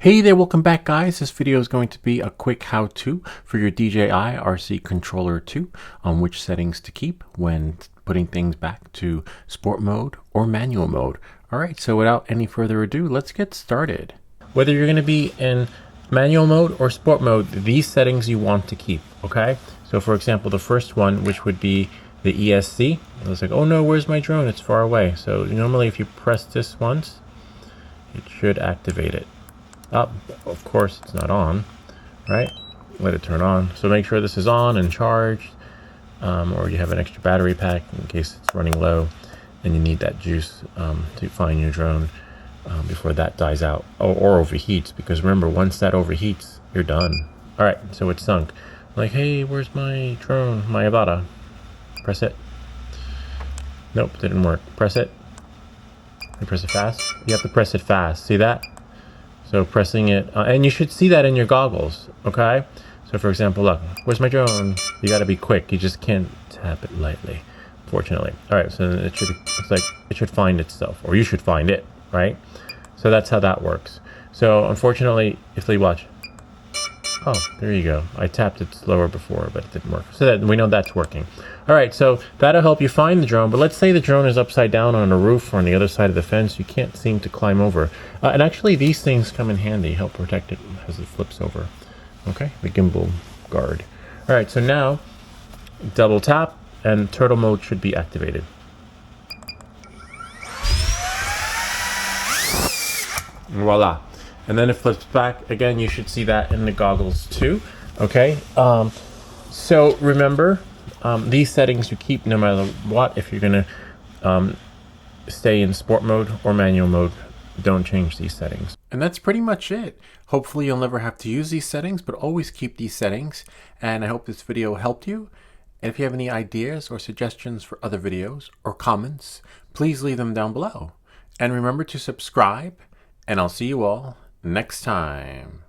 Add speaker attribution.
Speaker 1: Hey there, welcome back guys. This video is going to be a quick how-to for your DJI RC Controller 2 on which settings to keep when putting things back to sport mode or manual mode. Alright, so without any further ado, let's get started. Whether you're going to be in manual mode or sport mode, these settings you want to keep, okay? So for example, the first one, which would be the ESC, I was like, oh no, where's my drone? It's far away. So normally if you press this once, it should activate it. Of course it's not on, right? Let it turn on. So make sure this is on and charged, or you have an extra battery pack in case it's running low and you need that juice to find your drone before that dies out or overheats, because remember, once that overheats, you're done. All right, so it's sunk. Like, hey, where's my drone, my Avata? Press it. Nope, didn't work. Press it. You press it fast. You have to press it fast. See that? So pressing it, and you should see that in your goggles, okay? So for example, look, where's my drone? You gotta be quick. You just can't tap it lightly, fortunately. All right, so it should find itself, or you should find it, right? So that's how that works. So unfortunately, if they watch, oh, there you go. I tapped it slower before, but it didn't work. So that we know that's working. All right, so that'll help you find the drone. But let's say the drone is upside down on a roof or on the other side of the fence. You can't seem to climb over. And actually, these things come in handy. Help protect it as it flips over. Okay, the gimbal guard. All right, so now double tap and turtle mode should be activated. Voila. And then it flips back. Again, you should see that in the goggles too. Okay, so remember, these settings you keep no matter what. If you're gonna stay in sport mode or manual mode, don't change these settings. And that's pretty much it. Hopefully you'll never have to use these settings, but always keep these settings. And I hope this video helped you. And if you have any ideas or suggestions for other videos or comments, please leave them down below. And remember to subscribe, and I'll see you all next time.